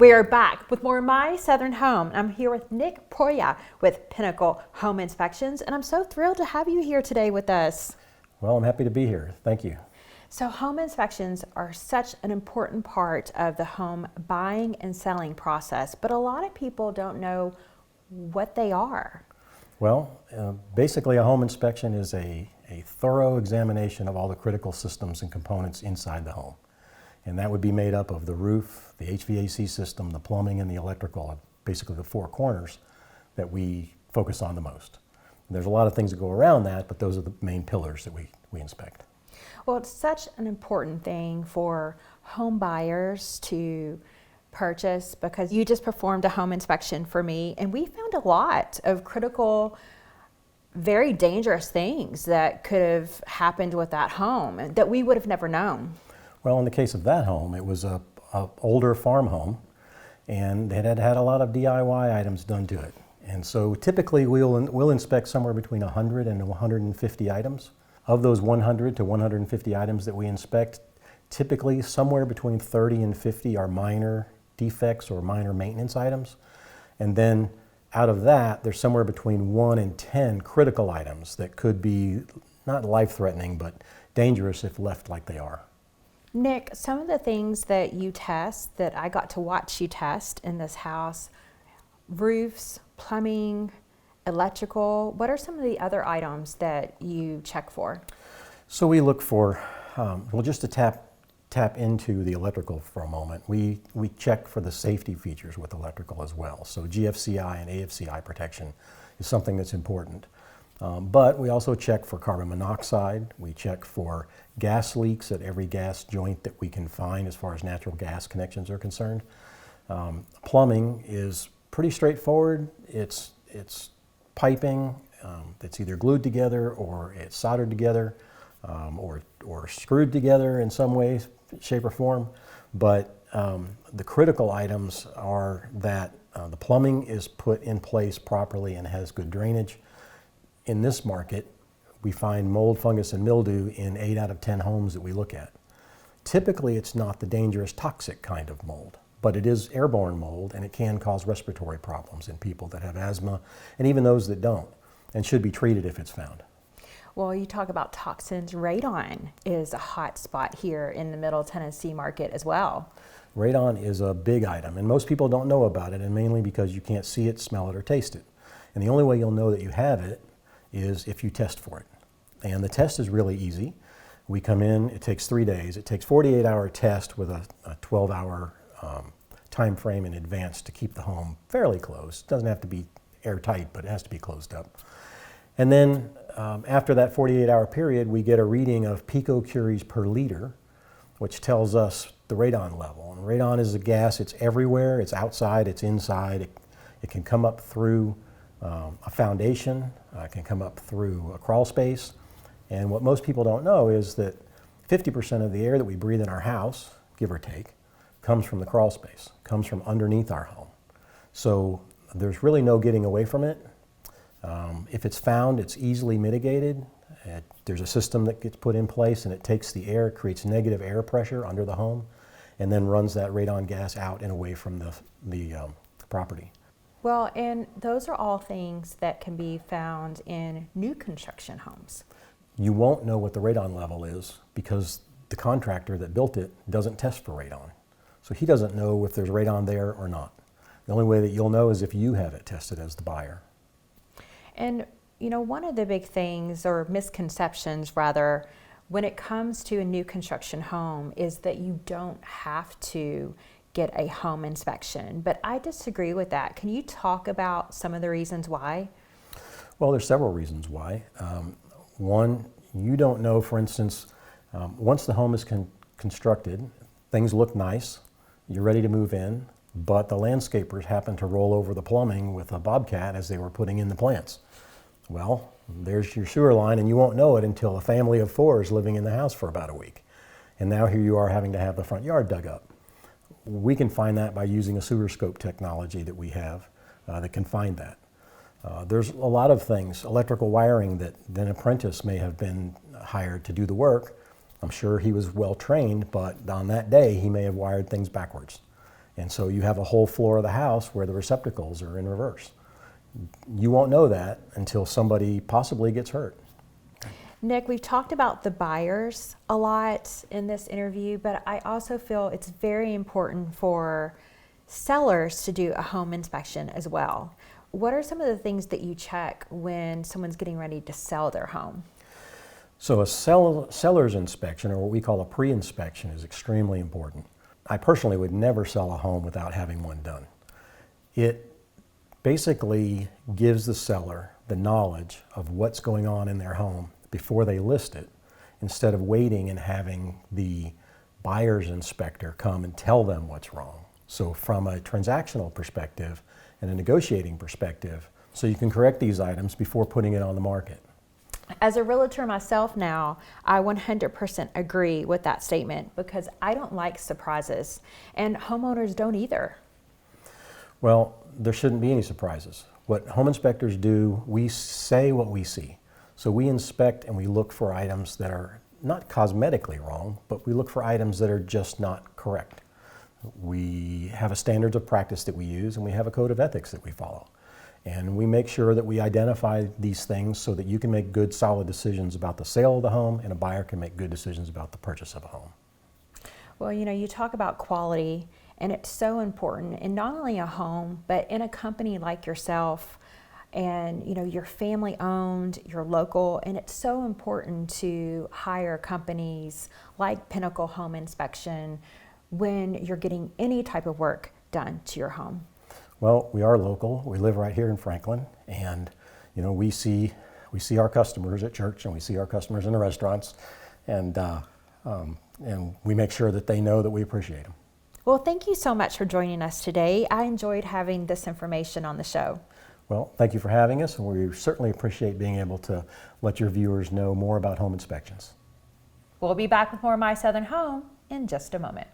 We are back with more My Southern Home. I'm here with Nick Proia with Pinnacle Home Inspections, and I'm so thrilled to have you here today with us. Well, I'm happy to be here. Thank you. So home inspections are such an important part of the home buying and selling process, but a lot of people don't know what they are. Well, basically a home inspection is a thorough examination of all the critical systems and components inside the home. And that would be made up of the roof, the HVAC system, the plumbing, and the electrical, basically the four corners that we focus on the most. And there's a lot of things that go around that, but those are the main pillars that we inspect. Well, it's such an important thing for home buyers to purchase, because you just performed a home inspection for me, and we found a lot of critical, very dangerous things that could have happened with that home and that we would have never known. Well, in the case of that home, it was a older farm home, and it had had a lot of DIY items done to it. And so typically we'll inspect somewhere between 100 and 150 items. Of those 100 to 150 items that we inspect, typically somewhere between 30 and 50 are minor defects or minor maintenance items. And then out of that, there's somewhere between 1 and 10 critical items that could be not life-threatening, but dangerous if left like they are. Nick, some of the things that you test, that I got to watch you test in this house, roofs, plumbing, electrical, what are some of the other items that you check for? So we look for, well, just to tap into the electrical for a moment, we check for the safety features with electrical as well. So GFCI and AFCI protection is something that's important. But we also check for carbon monoxide. We check for gas leaks at every gas joint that we can find as far as natural gas connections are concerned. Plumbing is pretty straightforward. It's piping that's either glued together or it's soldered together or screwed together in some way, shape, or form. But the critical items are that the plumbing is put in place properly and has good drainage. In this market, we find mold, fungus, and mildew in 8 out of 10 homes that we look at. Typically, it's not the dangerous, toxic kind of mold, but it is airborne mold, and it can cause respiratory problems in people that have asthma, and even those that don't, and should be treated if it's found. Well, you talk about toxins. Radon is a hot spot here in the Middle Tennessee market as well. Radon is a big item, and most people don't know about it, and mainly because you can't see it, smell it, or taste it. And the only way you'll know that you have it is if you test for it. And the test is really easy. We come in, it takes 3 days. It takes 48-hour test with a 12-hour time frame in advance to keep the home fairly closed. It doesn't have to be airtight, but it has to be closed up. And then after that 48-hour period, we get a reading of picocuries per liter, which tells us the radon level. And radon is a gas. It's everywhere. It's outside. It's inside. It can come up through a foundation, can come up through a crawl space. And what most people don't know is that 50% of the air that we breathe in our house, give or take, comes from the crawl space, comes from underneath our home. So there's really no getting away from it. If it's found, it's easily mitigated. There's a system that gets put in place, and it takes the air, creates negative air pressure under the home, and then runs that radon gas out and away from the property. Well, and those are all things that can be found in new construction homes. You won't know what the radon level is because the contractor that built it doesn't test for radon. So he doesn't know if there's radon there or not. The only way that you'll know is if you have it tested as the buyer. And you know, one of the big things, or misconceptions rather, when it comes to a new construction home is that you don't have to get a home inspection. But I disagree with that. Can you talk about some of the reasons why? Well, there's several reasons why. One, you don't know, for instance, once the home is constructed, things look nice, you're ready to move in, but the landscapers happen to roll over the plumbing with a bobcat as they were putting in the plants. Well, there's your sewer line, and you won't know it until a family of 4 is living in the house for about a week. And now here you are having to have the front yard dug up. We can find that by using a sewer scope technology that we have that can find that. There's a lot of things, electrical wiring, that an apprentice may have been hired to do the work. I'm sure he was well trained, but on that day he may have wired things backwards. And so you have a whole floor of the house where the receptacles are in reverse. You won't know that until somebody possibly gets hurt. Nick, we've talked about the buyers a lot in this interview, but I also feel it's very important for sellers to do a home inspection as well. What are some of the things that you check when someone's getting ready to sell their home? So a seller's inspection, or what we call a pre-inspection, is extremely important. I personally would never sell a home without having one done. It basically gives the seller the knowledge of what's going on in their home before they list it, instead of waiting and having the buyer's inspector come and tell them what's wrong. So from a transactional perspective and a negotiating perspective, so you can correct these items before putting it on the market. As a realtor myself now, I 100% agree with that statement because I don't like surprises, and homeowners don't either. Well, there shouldn't be any surprises. What home inspectors do, we say what we see. So we inspect and we look for items that are not cosmetically wrong, but we look for items that are just not correct. We have a standards of practice that we use, and we have a code of ethics that we follow. And we make sure that we identify these things so that you can make good, solid decisions about the sale of the home, and a buyer can make good decisions about the purchase of a home. Well, you know, you talk about quality, and it's so important in not only a home, but in a company like yourself. And you know, you're family owned, you're local, and it's so important to hire companies like Pinnacle Home Inspection when you're getting any type of work done to your home. Well, we are local. We live right here in Franklin, and you know, we see our customers at church, and we see our customers in the restaurants, and we make sure that they know that we appreciate them. Well, thank you so much for joining us today. I enjoyed having this information on the show. Well, thank you for having us, and we certainly appreciate being able to let your viewers know more about home inspections. We'll be back with more My Southern Home in just a moment.